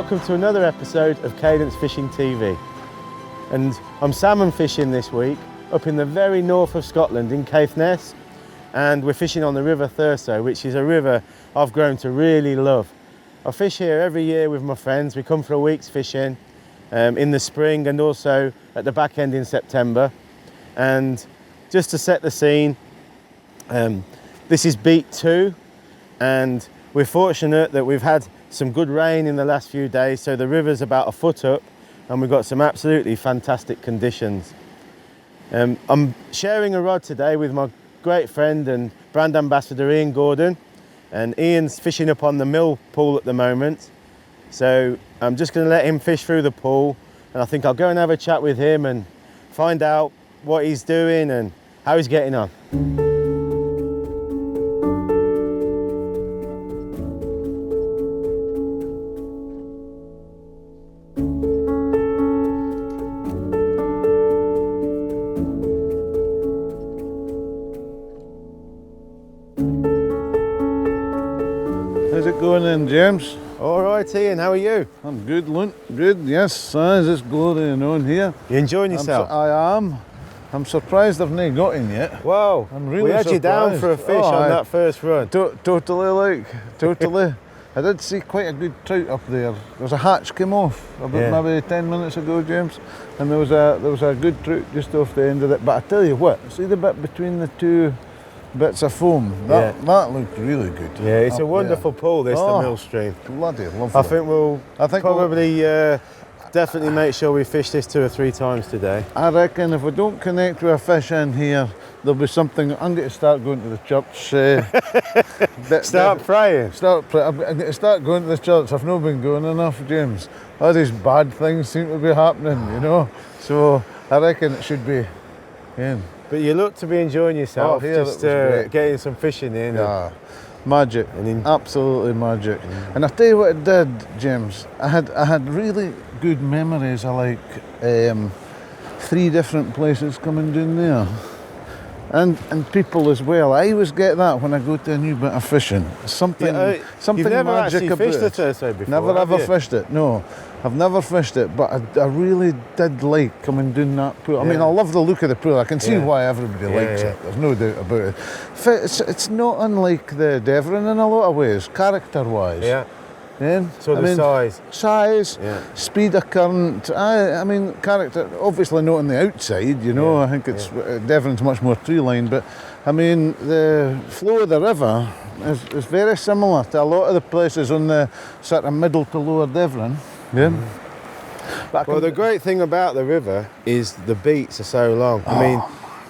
welcome to another episode of Cadence Fishing TV. And I'm salmon fishing this week up in the very north of Scotland in Caithness, and we're fishing on the River Thurso, which is a river I've grown to really love. I fish here every year with my friends. We come for a week's fishing in the spring and also at the back end in September. And just to set the scene, this is beat 2, and we're fortunate that we've had some good rain in the last few days, so the river's about a foot up and we've got some absolutely fantastic conditions. I'm sharing a rod today with my great friend and brand ambassador Ian Gordon, and Ian's fishing up on the mill pool at the moment, so I'm just going to let him fish through the pool, and I think I'll go and have a chat with him and find out what he's doing and how he's getting on. How's it going then, James? All right, Ian, how are you? I'm good, good, yes, it's glorying on here. You enjoying yourself? I am. I'm surprised I've not got in yet. Wow, I'm really we had you down surprised. for a fish on that first run. Totally. I did see quite a good trout up there. There was a hatch came off about maybe 10 minutes ago, James, and there was a good trout just off the end of it. But I tell you what, see the bit between the two bits of foam? That looked really good. Yeah, it's a wonderful pool, this, the mill stream. Bloody lovely. I think we'll probably definitely make sure we fish this 2 or 3 times today. I reckon if we don't connect with a fish in here, there'll be something. I'm going to start going to the church. Start praying. I'm going to start going to the church. I've not been going enough, James. All these bad things seem to be happening, you know. So I reckon it should be. Yeah. But you look to be enjoying yourself, just getting some fishing in. Yeah, magic, absolutely magic. And I tell you what it did, James. I had really good memories of like 3 different places coming down there, and people as well. I always get that when I go to a new bit of fishing. Something You've never magic actually about fished the it. Thurso before? Never ever fished it. No. I've never fished it, but I really did like coming down that pool. I mean, I love the look of the pool. I can see why everybody likes it. There's no doubt about it. It's not unlike the Devon in a lot of ways, character-wise. Yeah. Yeah. So size, speed of current. I mean, character. Obviously not on the outside. You know, I think it's Devon's much more tree-lined, but I mean the flow of the river is very similar to a lot of the places on the sort of middle to lower Devon. Yeah. Well, the great thing about the river is the beats are so long. I mean,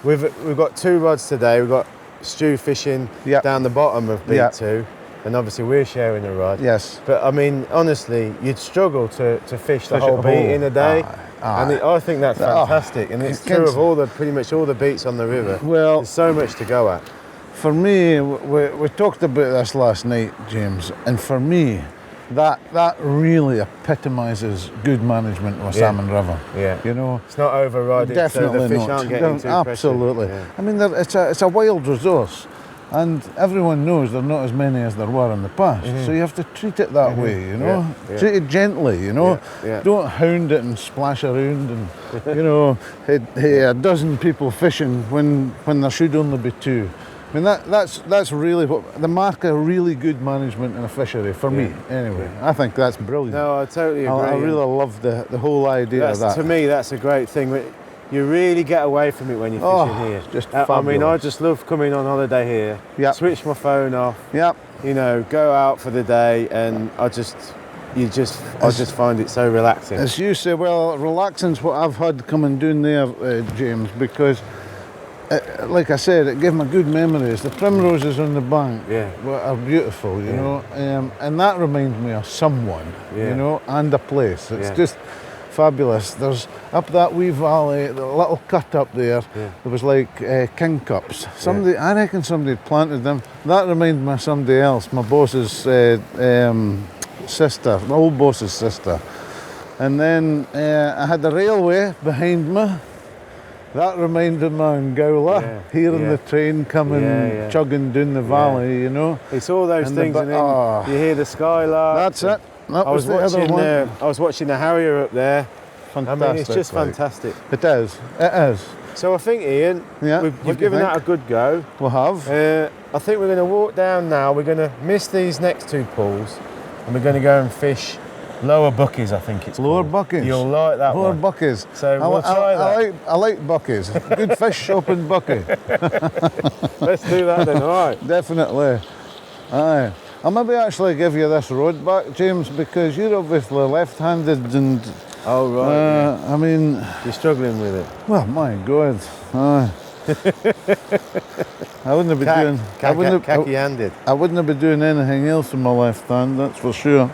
we've got 2 rods today. We've got Stu fishing down the bottom of beat 2, and obviously we're sharing a rod. Yes. But I mean, honestly, you'd struggle to fish the whole beat in a day. And I think that's fantastic, and it's true of pretty much all the beats on the river. Well, there's so much to go at. For me, we talked about this last night, James, and for me, that really epitomises good management of a salmon river. Yeah, you know, it's not overriding. Definitely so the fish aren't getting too absolutely. Yeah. I mean, it's a wild resource, and everyone knows there are not as many as there were in the past. So you have to treat it that way, you know. Treat it gently, you know. Don't hound it and splash around, and you know, a dozen people fishing when there should only be 2. I mean, that's really what the mark of really good management in a fishery for me. Anyway, I think that's brilliant. No, I totally agree. I really love the whole idea of that. To me, that's a great thing. You really get away from it when you're fishing here. Just fabulous. I mean, I just love coming on holiday here. Switch my phone off. You know, go out for the day, and I just find it so relaxing. As you say, well, relaxing's what I've had coming down there, James, because. Like I said, it gave me good memories. The primroses on the bank are beautiful, you know, and that reminds me of someone, you know, and a place. It's just fabulous. There's up that wee valley, the little cut up there. There was like king cups. I reckon somebody had planted them. That reminded me of somebody else. My boss's sister, my old boss's sister. And then I had the railway behind me. That reminded me of Gowla, hearing the train coming, chugging down the valley, you know. It's all those things, and then you hear the skylark. That's it. That was the other one. I was watching the Harrier up there. Fantastic. I mean, it's just like. fantastic. It is. It is. So I think, Ian, Yeah, we've given that a good go. We'll have. I think we're going to walk down now. We're going to miss these next two pools, and we're going to go and fish Lower Buckies, I think it's Lower called. Buckies. You'll like that Lower one. Buckies. So we'll try that. I like Buckies. Good fish shop in Bucky. Let's do that then, all right. Definitely. Aye. I'll maybe actually give you this rod back, James, because you're obviously left-handed and... Oh, right. I mean... You're struggling with it. Well, my God. Aye. I wouldn't be doing... Khaki-handed. I wouldn't be doing anything else in my left hand, that's for sure.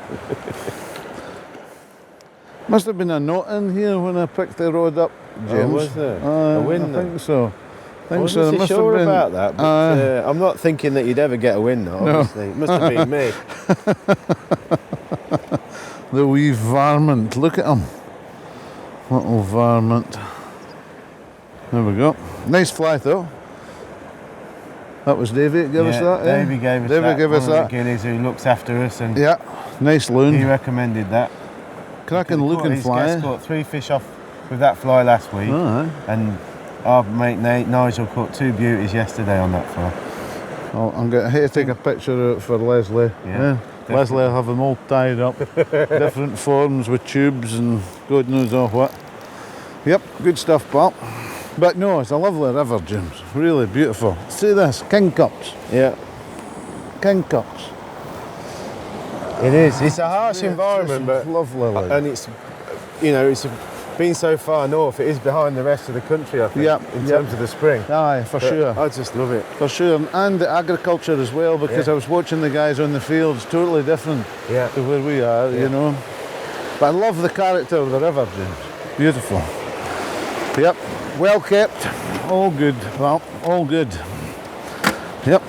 Must have been a knot in here when I picked the rod up, James. Oh, was there? A wind I think so. I wasn't so sure about that, but I'm not thinking that you'd ever get a wind knot, obviously. It must have been me. The wee varmint, look at him. Little varmint. There we go. Nice fly though. That was Davey that gave us that, eh? Davey gave us Davey that. gave us One of that. the gillies who looks after us, and yeah, nice loon. he recommended that. Cracking looking fly. He's caught 3 fish off with that fly last week, and our mate Nigel caught 2 beauties yesterday on that fly. Oh, I'm going to take a picture of it for Leslie. Yeah, Leslie will have them all tied up, different forms with tubes and God knows all what. Yep, good stuff, pal. But no, it's a lovely river, James. Really beautiful. See this, king cups. Yeah, king cups. it is. It's a harsh environment, but lovely. Like. And it's, it's been so far north. It is behind the rest of the country, I think. In terms of the spring. Aye, for sure. I just love it. For sure, and the agriculture as well, because I was watching the guys on the fields, totally different to where we are, you know. But I love the character of the river, James. Beautiful. Yep, well kept. All good, well, all good. Yep.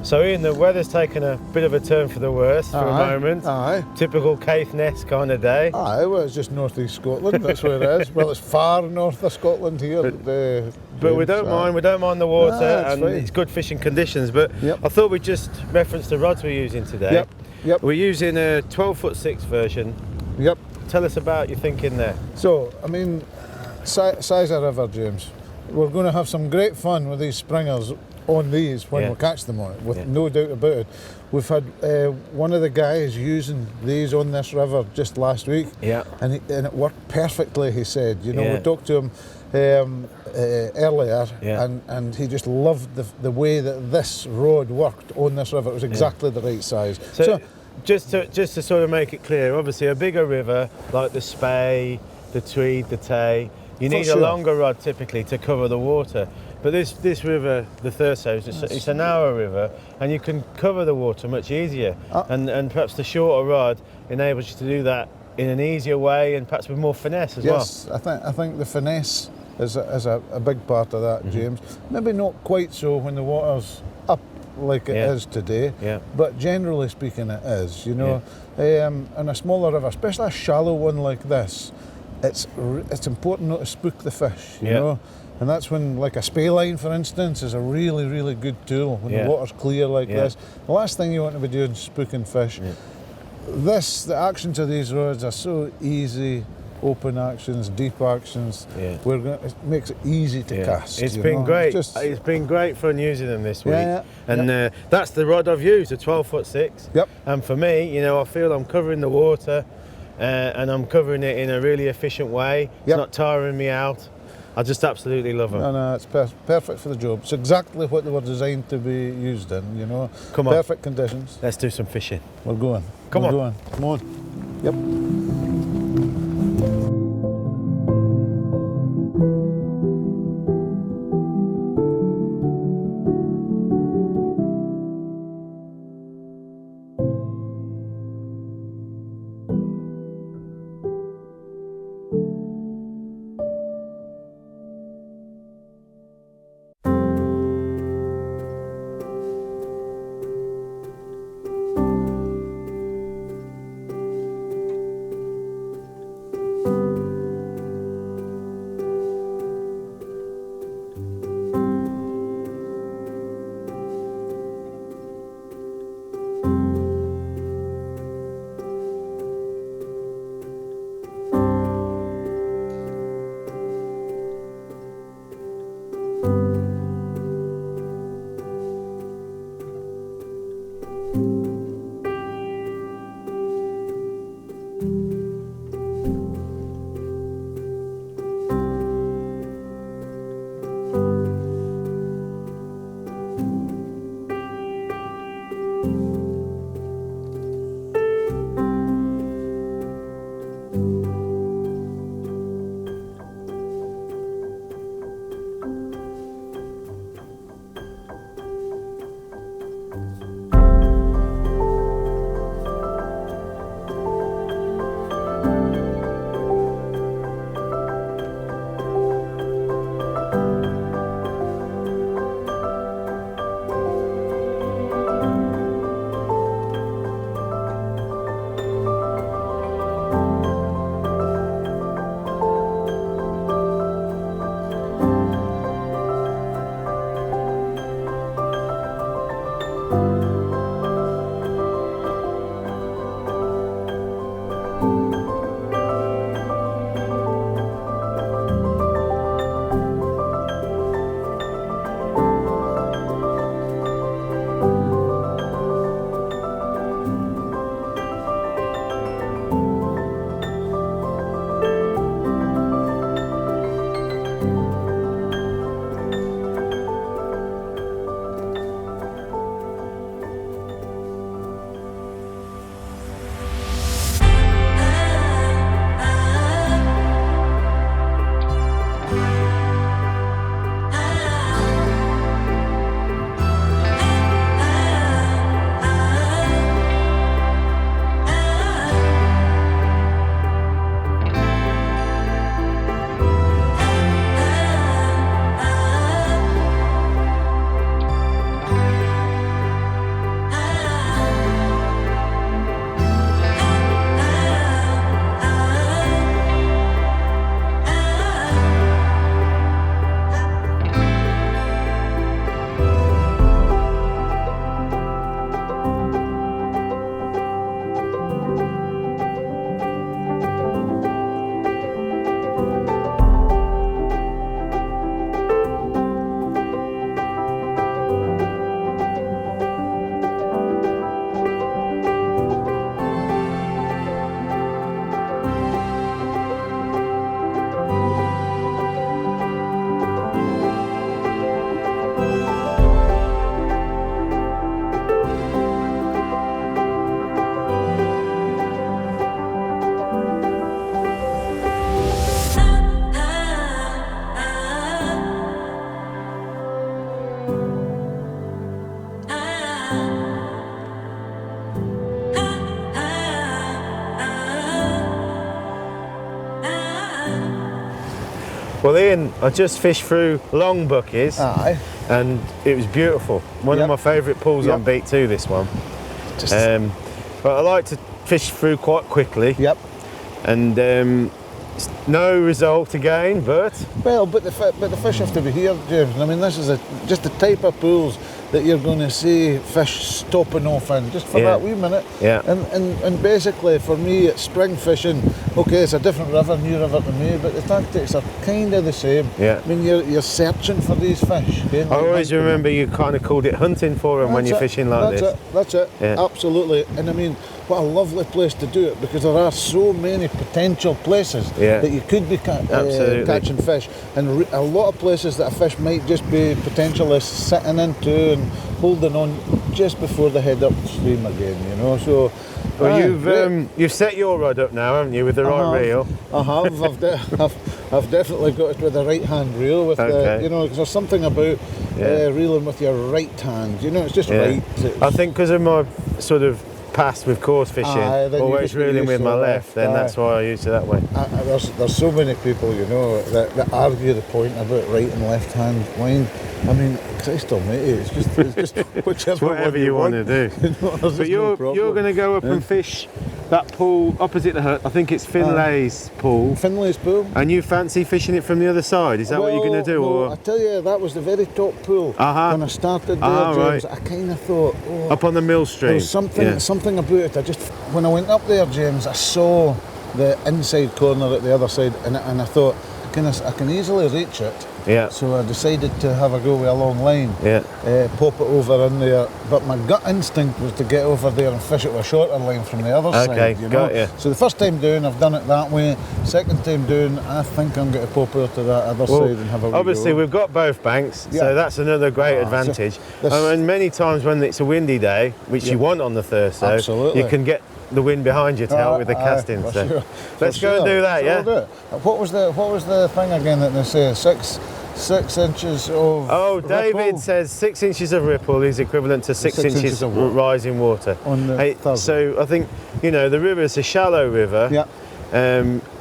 So Ian, the weather's taken a bit of a turn for the worse for a moment. Aye. Typical Caithness kind of day. Aye, well it's just northeast Scotland, that's where it is. Well, it's far north of Scotland here. But we don't mind the water, and fine. it's good fishing conditions. But I thought we'd just reference the rods we're using today. Yep. We're using a 12'6" version. Yep. Tell us about your thinking there. So, I mean, size of river, James. We're going to have some great fun with these springers on these when we catch them on it, with no doubt about it. We've had one of the guys using these on this river just last week, and it worked perfectly, he said. You know, we talked to him earlier, and he just loved the way that this rod worked on this river. It was exactly the right size. So just to sort of make it clear, obviously a bigger river like the Spey, the Tweed, the Tay, you need a longer rod typically to cover the water. But this river, the Thurso, it's a narrow river, and you can cover the water much easier. And perhaps the shorter rod enables you to do that in an easier way, and perhaps with more finesse as well. Yes, I think the finesse is a big part of that, James. Maybe not quite so when the water's up like it is today, but generally speaking it is, you know. In a smaller river, especially a shallow one like this, it's important not to spook the fish, you know. And that's when, like a spey line, for instance, is a really, really good tool when the water's clear like this. The last thing you want to be doing is spooking fish. The actions of these rods are so easy, open actions, deep actions. It makes it easy to cast. It's been great. It's been great fun using them this week. And that's the rod I've used, a 12'6". Yep. And for me, you know, I feel I'm covering the water, and I'm covering it in a really efficient way. It's not tiring me out. I just absolutely love them. No, it's perfect for the job. It's exactly what they were designed to be used in, you know. Come on. Perfect conditions. Let's do some fishing. We're going. Come on. Going. Come on. Yep. Well, Ian, I just fished through Long Buckies. Aye. And it was beautiful. One of my favourite pulls on beat too, this one. But I like to fish through quite quickly. Yep. And no result again, but... Well, but the fish have to be here, James. I mean, this is just the type of pools that you're going to see fish stopping off in, just for that wee minute. Yeah. And basically, for me, it's spring fishing Okay, it's a different river, new river to me, but the tactics are kind of the same. Yeah. I mean, you're searching for these fish. I always remember you kind of called it hunting for them when you're fishing like this. That's it, Yeah. absolutely. And I mean, what a lovely place to do it, because there are so many potential places that you could be catching fish, and a lot of places that a fish might just be potentially sitting into and holding on just before they head upstream again, you know. So, well, you've set your rod up now, haven't you, with the right reel? I have. I've definitely got it with the right hand reel. With the, you know, because there's something about reeling with your right hand. You know, it's just right. I think because of my sort of past with course fishing, always reeling with my left, then that's why I use it that way. There's so many people, you know, that argue the point about right and left hand line. I mean, Christ almighty, it's just whichever whatever you want to do. You know, but you're going to go up and fish that pool opposite the hut. I think it's Finlay's pool. Finlay's pool. And you fancy fishing it from the other side? Is that what you're going to do? No, or? I tell you, that was the very top pool. When I started there, James, I kind of thought, up on the mill stream. There was something about it. When I went up there, James, I saw the inside corner at the other side, and I thought, I can easily reach it. Yeah. So I decided to have a go with a long line. Yeah. Pop it over in there. But my gut instinct was to get over there and fish it with a shorter line from the other side. Okay, got you. So the first time doing, I've done it that way. Second time doing, I think I'm going to pop over to that other side and have a wee obviously, go. we've got both banks, so that's another great advantage. And many times when it's a windy day, which you want on the Thurso, you can get the wind behind you to help with the casting. So sure. Let's go and do that, We'll do it. What was the thing again that they say? 6 inches of David ripple? says 6 inches of ripple is equivalent to 6 inches of rising water. On the so I think, you know, the river is a shallow river. Yeah.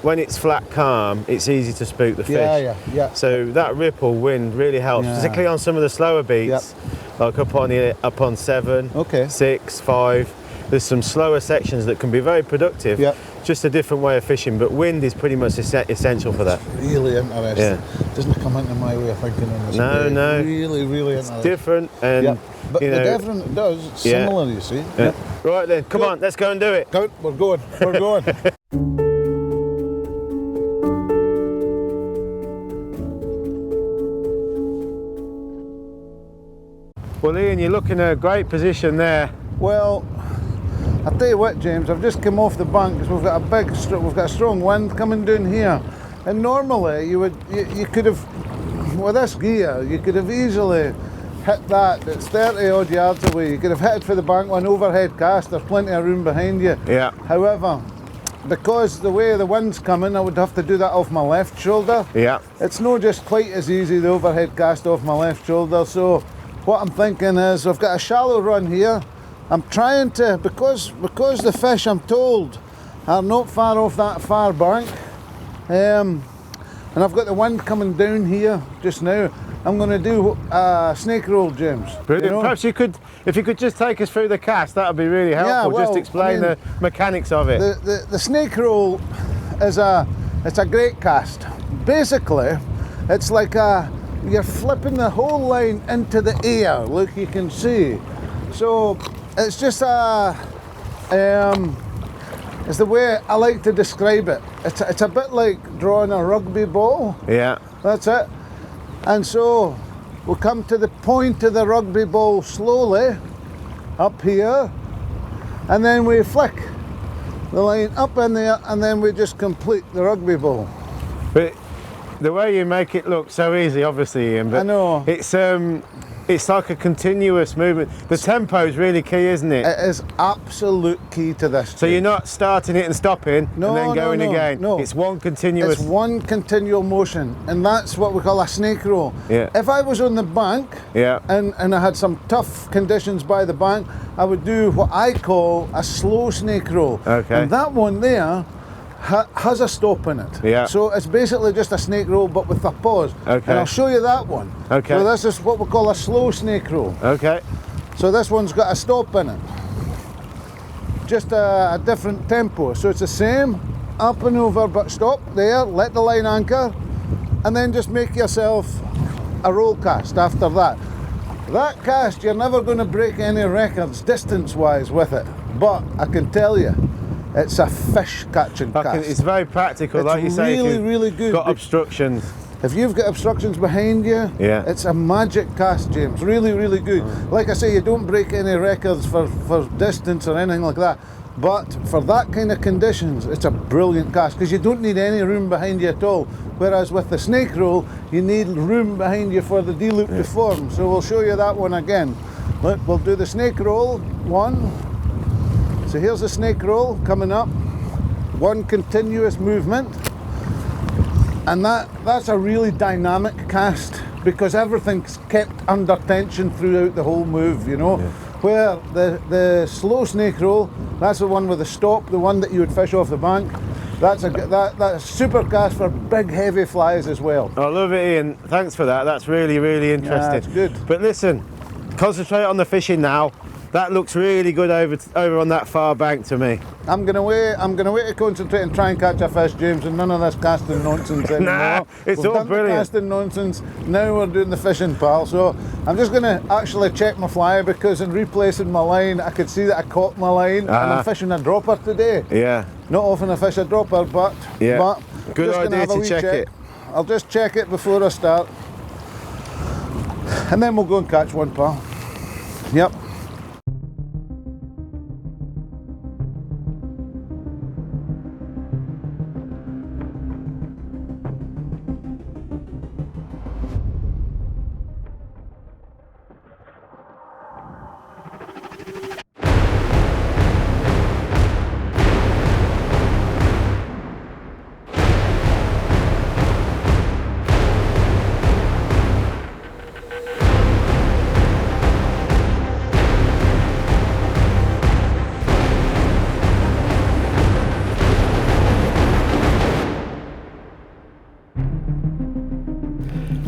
When it's flat calm, it's easy to spook the fish. Yeah. So that ripple wind really helps, particularly on some of the slower beats, like up on 7, 6, 5. There's some slower sections that can be very productive. Just a different way of fishing, but wind is pretty much essential for that. It's really interesting. Doesn't come into my way of thinking on this. No. Really interesting. It's different, and but the different does similar. You see. Right then, come on, let's go and do it. We're going. Well, Ian, you're looking at a great position there. Well, I'll tell you what, James, I've just come off the bank because we've got a strong wind coming down here, and normally you could have, with this gear, you could have easily hit that. It's 30 odd yards away. You could have hit it for the bank one overhead cast. There's plenty of room behind you. Yeah. However, because the way the wind's coming, I would have to do that off my left shoulder. Yeah. It's not just quite as easy, the overhead cast off my left shoulder. So what I'm thinking is, I've got a shallow run here. I'm trying to, because the fish, I'm told, are not far off that far bank, and I've got the wind coming down here just now, I'm going to do a snake roll, James. Brilliant. You know? Perhaps you could, if you could just take us through the cast, that would be really helpful. Yeah, well, just explain the mechanics of it. The snake roll is it's a great cast. Basically, it's like you're flipping the whole line into the air, like you can see. So it's just it's the way I like to describe it. It's a bit like drawing a rugby ball. Yeah. That's it. And so we'll come to the point of the rugby ball slowly, up here, and then we flick the line up in there, and then we just complete the rugby ball. But the way you make it look so easy, obviously, Ian, but I know. It's like a continuous movement. The tempo is really key, isn't it? It is absolute key to this. So you're not starting it and stopping and then going again. No, it's one continuous. It's one continual motion, and that's what we call a snake roll. Yeah. If I was on the bank, and I had some tough conditions by the bank, I would do what I call a slow snake roll. Okay. And that one there has a stop in it. Yeah. So it's basically just a snake roll, but with a pause. Okay. And I'll show you that one. Okay. So this is what we call a slow snake roll. Okay. So this one's got a stop in it. Just a different tempo. So it's the same, up and over, but stop there, let the line anchor, and then just make yourself a roll cast after that. That cast, you're never going to break any records distance-wise with it. But I can tell you, It's a fish catching cast. It's very practical, It's like you say. really, if you've really good. got obstructions. If you've got obstructions behind you, Yeah. it's a magic cast, James. Really, really good. Like I say, you don't break any records for distance or anything like that. But for that kind of conditions, it's a brilliant cast because you don't need any room behind you at all. Whereas with the snake roll, you need room behind you for the D-loop to form. So we'll show you that one again. Look, we'll do the snake roll, one. So here's the snake roll coming up. One continuous movement. And that's a really dynamic cast because everything's kept under tension throughout the whole move, you know. Yeah. Where the slow snake roll, that's the one with the stop, the one that you would fish off the bank. That's a super cast for big heavy flies as well. I love it, Ian. Thanks for that. That's really, really interesting. Yeah, it's good. But listen, concentrate on the fishing now. That looks really good over on that far bank to me. I'm gonna wait to concentrate and try and catch a fish, James, and none of this casting nonsense anymore. Nah, it's We've all done brilliant. The casting nonsense. Now we're doing the fishing, pal. So I'm just gonna actually check my fly because in replacing my line, I could see that I caught my line, and I'm fishing a dropper today. Yeah. Not often I fish a dropper, but Yeah. but Good just gonna idea have a to wee check it. I'll just check it before I start, and then we'll go and catch one, pal. Yep.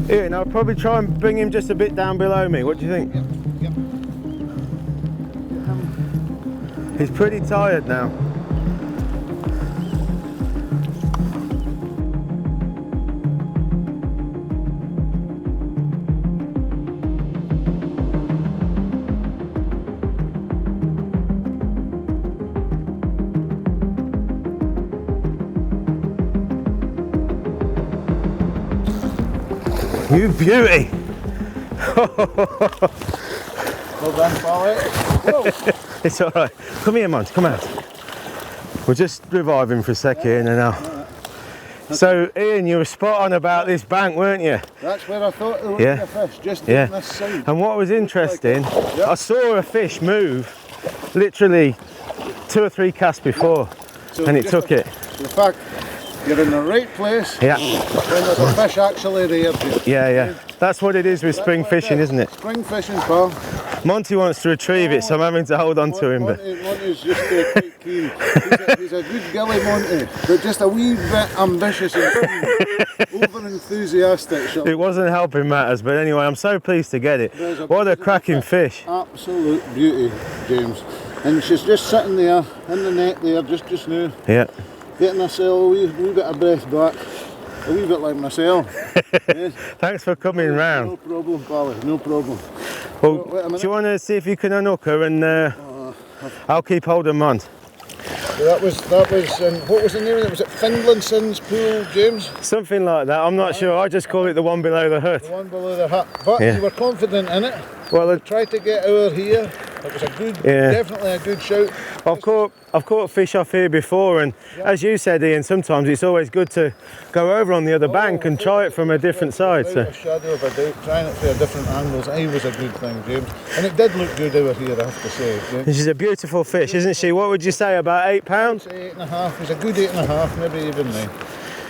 Ian, I'll probably try and bring him just a bit down below me. What do you think? Yep. He's pretty tired now. You beauty! Well done, pal. It's all right. Come here, man. Come out. We'll just revive him for a sec here and now. So, Ian, you were spot on about this bank, weren't you? That's where I thought there would Yeah. be a fish, just Yeah. on this side. And what was interesting, Yep. I saw a fish move literally 2 or 3 casts before, So and it just took it. In fact, you're in the right place Yeah, when there's a fish actually there. yeah. That's what it is with spring fishing, isn't it? Spring fishing, pal. Monty wants to retrieve it, so I'm having to hold on to him. But Monty's just quite keen. He's a good gilly, Monty, but just a wee bit ambitious and over enthusiastic. So it wasn't helping matters. But anyway, I'm so pleased to get it. What a cracking fish! absolute beauty, James. And she's just sitting there in the net there, just now, Yeah. getting herself a wee bit of breath back. A wee bit like myself. Yes. Thanks for coming round. No problem, Pally, no problem. Well, wait a minute. do you want to see if you can unhook her and I'll keep hold of Mont? So that was what was the name of it? Was it Finlanson's pool, James? Something like that. I'm not sure. I just call it the one below the hut. The one below the hut. But Yeah. you were confident in it. Well, Tried to get over here. It was a good, definitely a good shout. I've caught fish off here before, and as you said, Ian, sometimes it's always good to go over on the other bank and try it from a different side. So. Without a shadow of a doubt, trying it from different angles, it was a good thing, James. And it did look good over here, I have to say. James. She's a beautiful fish, isn't she? What would you say, about £8? 8.5. It was a good 8.5, maybe even 9.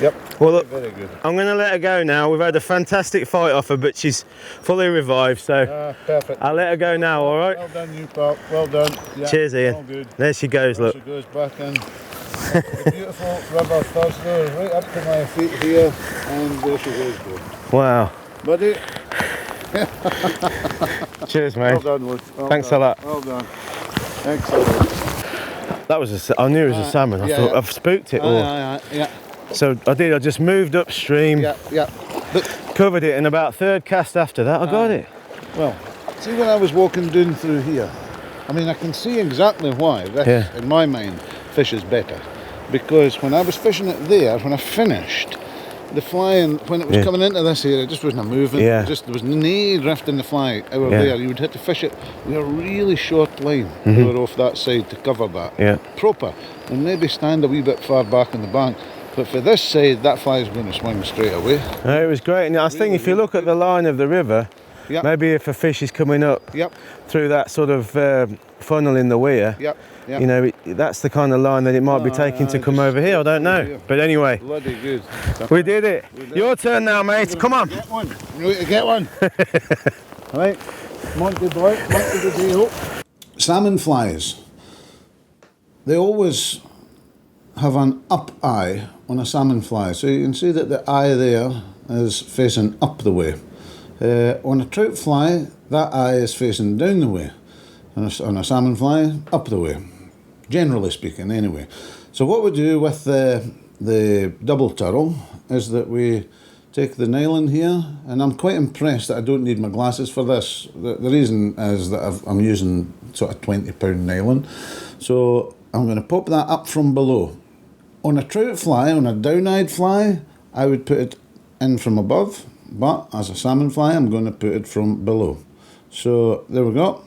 Yep. Well, look, very good. I'm going to let her go now. We've had a fantastic fight off her, but she's fully revived, so Perfect. I'll let her go now, all right? Well done, you pal. Well done. Yeah, Cheers, Ian. all good. There she goes, look. She goes back in. The beautiful River Thurso, right up to my feet here, and there she goes. Wow. Buddy. Cheers, mate. Well done, Luke. Well Thanks done. a lot. Well done. Excellent. That was I knew it was a salmon. I thought I've spooked it all. Yeah. So I did. I just moved upstream, Yeah. But, covered it, and about third cast after that, I got it. well, see when I was walking down through here, I mean, I can see exactly why. This, in my mind, fishes better. Because when I was fishing it there, when I finished, the fly, and when it was coming into this area, it just wasn't moving. Yeah. Just there was no drifting the fly out there. You would have to fish it with a really short line over off that side to cover that proper, and maybe stand a wee bit far back in the bank. But for this side, that fly is going to swing straight away. It was great, and I think if you look at the line of the river, maybe if a fish is coming up through that sort of funnel in the weir, you know, that's the kind of line that it might be taking to come over here. I don't know. But anyway, bloody good. We did it. Your turn now, mate. Come on. Get one. You need to get one. Right. Monty boy. Monty the deal. Salmon flies. They always have an up eye on a salmon fly. So you can see that the eye there is facing up the way. On a trout fly, that eye is facing down the way. On a salmon fly, up the way. Generally speaking, anyway. So what we do with the double turle is that we take the nylon here, and I'm quite impressed that I don't need my glasses for this. The reason is that I'm using sort of 20-pound nylon. So I'm going to pop that up from below. On a trout fly, on a down-eyed fly, I would put it in from above, but as a salmon fly, I'm going to put it from below. So there we go.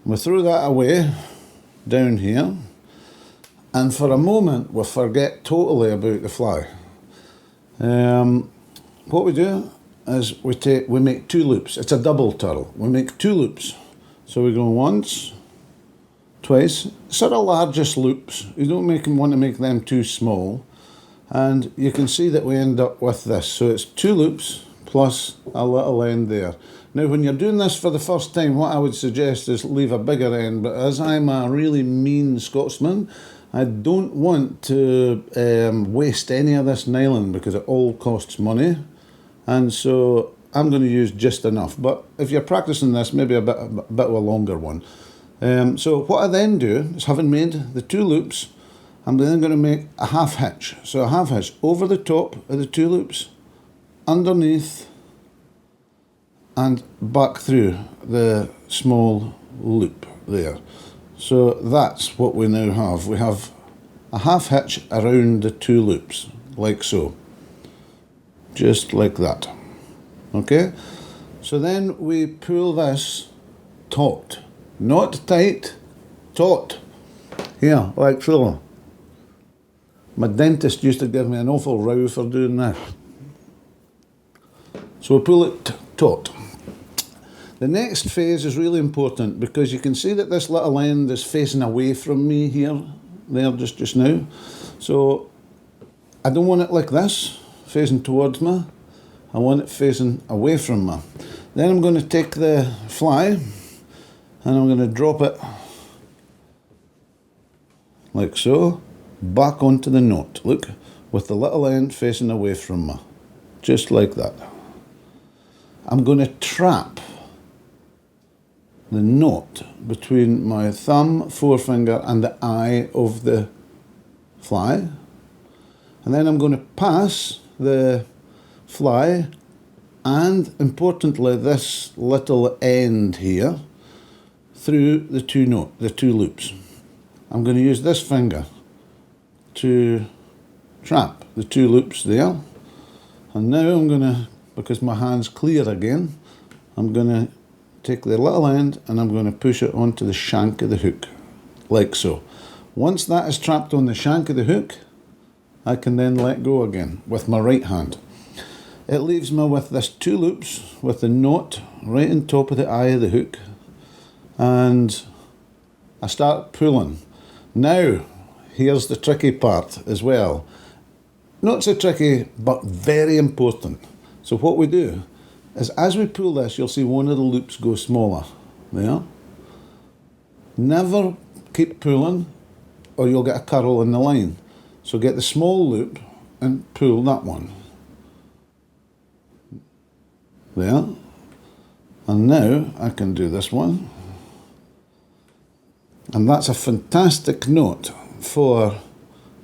We throw that away down here, and for a moment we forget totally about the fly. What we do is we make 2 loops. It's a double turle. We make 2 loops. So we go once, twice, sort of largest loops. You don't want to make them too small. And you can see that we end up with this. So it's 2 loops plus a little end there. Now when you're doing this for the first time, what I would suggest is leave a bigger end, but as I'm a really mean Scotsman, I don't want to waste any of this nylon because it all costs money, and so I'm going to use just enough. But if you're practicing this, maybe a bit of a longer one. So what I then do is, having made the 2 loops, I'm then going to make a half hitch. So a half hitch over the top of the 2 loops, underneath, and back through the small loop there. So that's what we now have. We have a half hitch around the 2 loops, like so. Just like that. Okay? So then we pull this taut. Not tight, taut. Here, like so. My dentist used to give me an awful row for doing that. So we pull it taut. The next phase is really important because you can see that this little end is facing away from me here, there just now. So I don't want it like this, facing towards me. I want it facing away from me. Then I'm going to take the fly and I'm going to drop it like so, back onto the knot. Look, with the little end facing away from me, just like that. I'm going to trap the knot between my thumb, forefinger and the eye of the fly, and then I'm going to pass the fly and, importantly, this little end here through the 2 loops. I'm going to use this finger to trap the 2 loops there, and now I'm going to, because my hand's clear again, I'm going to take the little end and I'm going to push it onto the shank of the hook, like so. Once that is trapped on the shank of the hook, I can then let go again with my right hand. It leaves me with this 2 loops with the knot right on top of the eye of the hook, and I start pulling. Now, here's the tricky part as well. Not so tricky, but very important. So what we do is, as we pull this, you'll see one of the loops go smaller. There. Never keep pulling or you'll get a curl in the line. So get the small loop and pull that one. There. And now I can do this one. And that's a fantastic knot for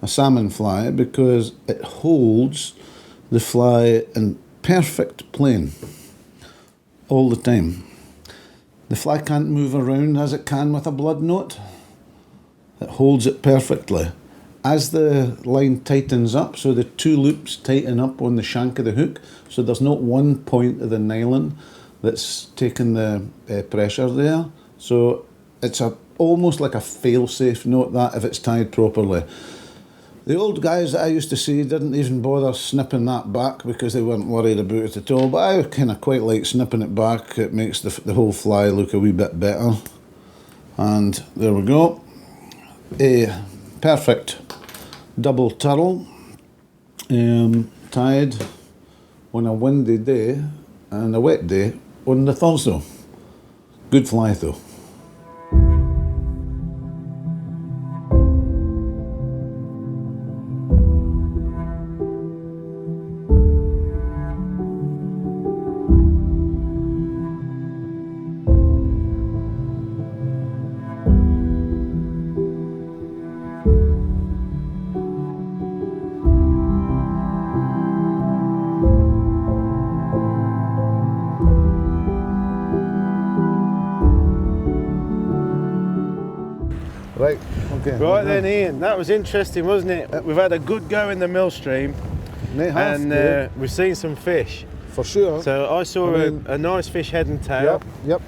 a salmon fly because it holds the fly in perfect plane all the time. The fly can't move around as it can with a blood knot. It holds it perfectly. As the line tightens up, so the two loops tighten up on the shank of the hook, so there's not one point of the nylon that's taking the pressure there. So it's almost like a fail-safe knot, that, if it's tied properly. The old guys that I used to see didn't even bother snipping that back because they weren't worried about it at all, but I kind of quite like snipping it back. It makes the whole fly look a wee bit better. And there we go. A perfect double turle, tied on a windy day and a wet day on the Thurso. Good fly though. Right, okay. Right then, Ian, that was interesting, wasn't it? Yep. We've had a good go in the mill stream, and we've seen some fish. For sure. So I saw a nice fish head and tail. Yep.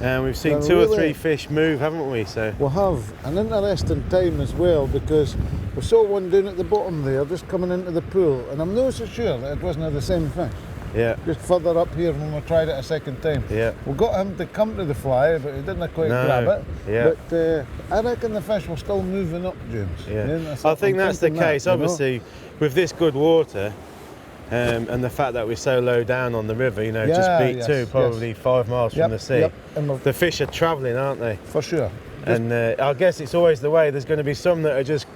And we've seen two or three fish move, haven't we? So we'll have an interesting time as well, because we saw one down at the bottom there, just coming into the pool, and I'm not so sure that it wasn't the same fish. Yeah. Just further up here when we tried it a second time. Yeah. We got him to come to the fly, but he didn't quite grab it. Yeah. But I reckon the fish were still moving up, James. Yeah. I think that's the case. Obviously, with this good water, and the fact that we're so low down on the river, you know, just beat two, probably 5 miles from the sea. The fish are travelling, aren't they? For sure. And I guess it's always the way. There's going to be some that are just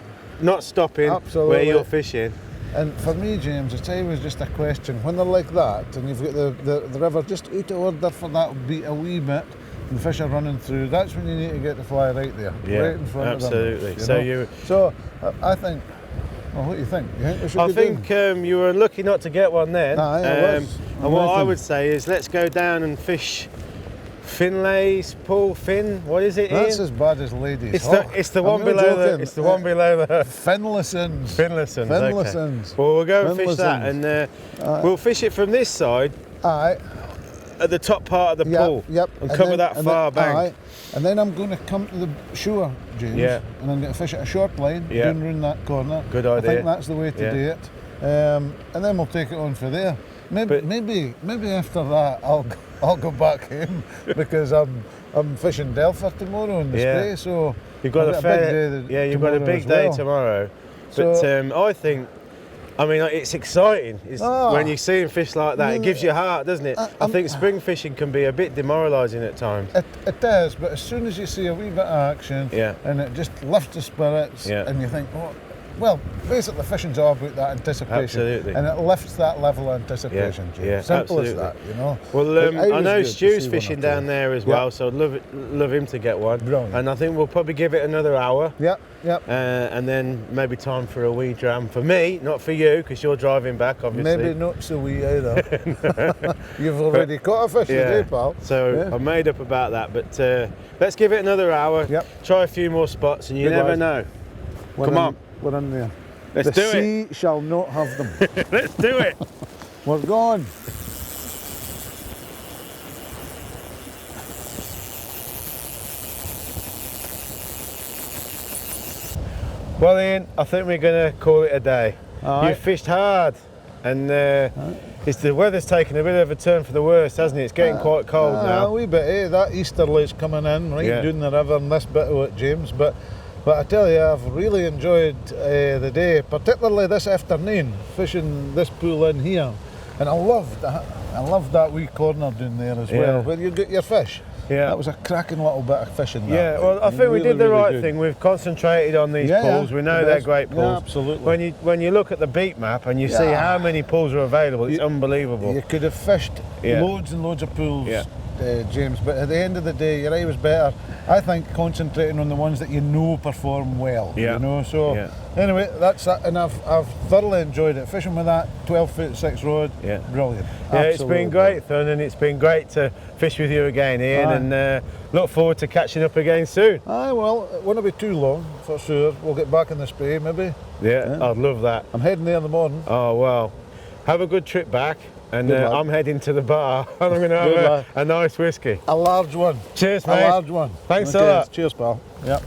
not stopping where you're fishing. And for me, James, it's always just a question. When they're like that, and you've got the river just out of order for that beat a wee bit, and the fish are running through, that's when you need to get the fly right there, right in front of them. Absolutely. So I think. Well, what do you think? You think we should I think you were lucky not to get one then. I was. And what I would say is, let's go down and fish Finlay's pool. What is it? That's Ian? as bad as ladies. It's the one below the. It's the one below the. Finlaysons. Okay. Well, we'll go and fish that, and we'll fish it from this side. Aye. At the top part of the pool. Yep. And cover that far bank. Aye. And then I'm going to come to the shore, James. Yeah. And I'm going to fish at a short line, down round that corner. Good idea. I think that's the way to do it. And then we'll take it on for there. Maybe after that I'll go back home because I'm fishing Delphi tomorrow in the Spray, so you've got a fair big day. You've got a big day tomorrow. But I think, I mean, it's exciting. When you see fish like that, it gives you heart, doesn't it? I think spring fishing can be a bit demoralising at times. It does, but as soon as you see a wee bit of action, and it just lifts the spirits, and you think, well, basically fishing's all about that anticipation. Absolutely. And it lifts that level of anticipation. Simple as that, you know. Well, I know Stu's fishing down there as well, so I'd love him to get one. Brilliant. And I think we'll probably give it another hour. Yep. And then maybe time for a wee dram. For me, not for you, because you're driving back, obviously. Maybe not so wee either. You've already caught a fish today, pal. So I'm made up about that. But let's give it another hour. Try a few more spots, and you never know. Come on. We're in there. Let's do it. The sea shall not have them. Let's do it. We're gone. Well, Ian, I think we're going to call it a day. You've fished hard, and the weather's taken a bit of a turn for the worst, hasn't it? It's getting quite cold now. A wee bit, That easterly's coming in right down the river and this bit of it, James. But I tell you, I've really enjoyed the day, particularly this afternoon, fishing this pool in here. And I loved that wee corner down there as well, where you get your fish. Yeah. That was a cracking little bit of fishing. Yeah, well, I think we did the right thing. We've concentrated on these pools. We know they're great pools. Yeah, absolutely. When you look at the beat map and you see how many pools are available, it's unbelievable. You could have fished loads and loads of pools James, but at the end of the day, you're always better, I think, concentrating on the ones that you know perform well. Yeah. You know, so Yeah. anyway, that's that, and I've thoroughly enjoyed it. Fishing with that 12-foot 6 rod, Yeah. brilliant. Yeah, it's Absolutely been great fun, and it's been great to fish with you again, Ian, Aye. and look forward to catching up again soon. Aye, well, it won't be too long, for sure. We'll get back in the Spey, maybe. Yeah, I'd love that. I'm heading there in the morning. Oh, well, have a good trip back, and Good lad. I'm heading to the bar, and I'm going to Good have lad. a nice whiskey. A large one. Cheers, A mate. large one. Thanks a Okay, lot. Cheers, pal. Yep.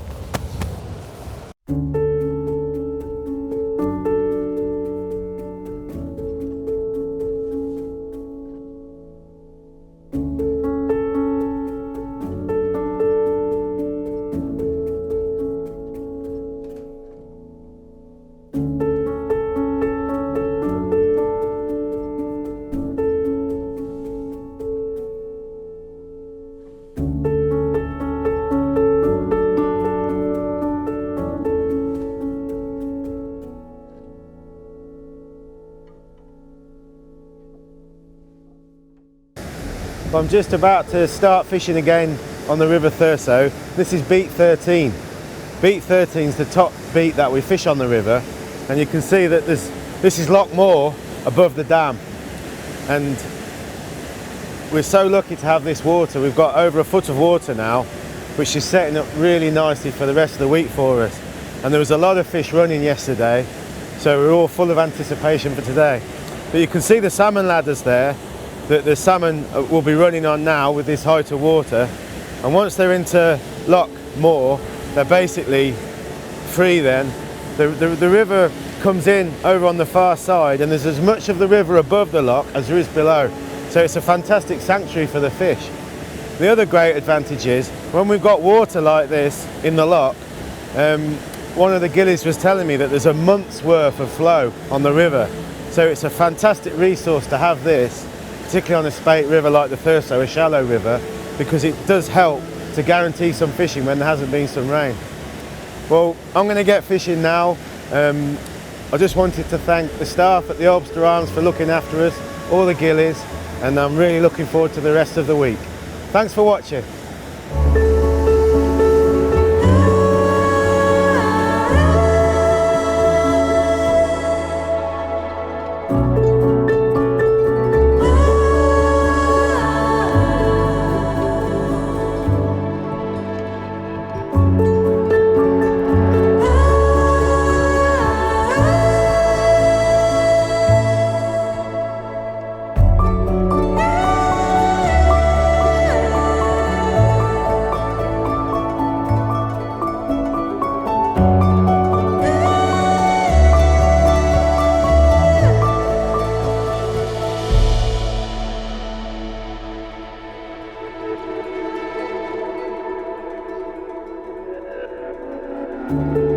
I'm just about to start fishing again on the River Thurso. This is beat 13. Beat 13 is the top beat that we fish on the river, and you can see that this is Loch Moor above the dam, and we're so lucky to have this water. We've got over a foot of water now, which is setting up really nicely for the rest of the week for us. And there was a lot of fish running yesterday, so we're all full of anticipation for today. But you can see the salmon ladders there that the salmon will be running on now with this height of water, and once they're into Loch Moor, they're basically free then. The river comes in over on the far side, and there's as much of the river above the loch as there is below, so it's a fantastic sanctuary for the fish. The other great advantage is when we've got water like this in the loch, one of the gillies was telling me that there's a month's worth of flow on the river, so it's a fantastic resource to have this, particularly on a spate river like the Thurso, a shallow river, because it does help to guarantee some fishing when there hasn't been some rain. Well, I'm going to get fishing now. I just wanted to thank the staff at the Obster Arms for looking after us, all the gillies, and I'm really looking forward to the rest of the week. Thanks for watching. you.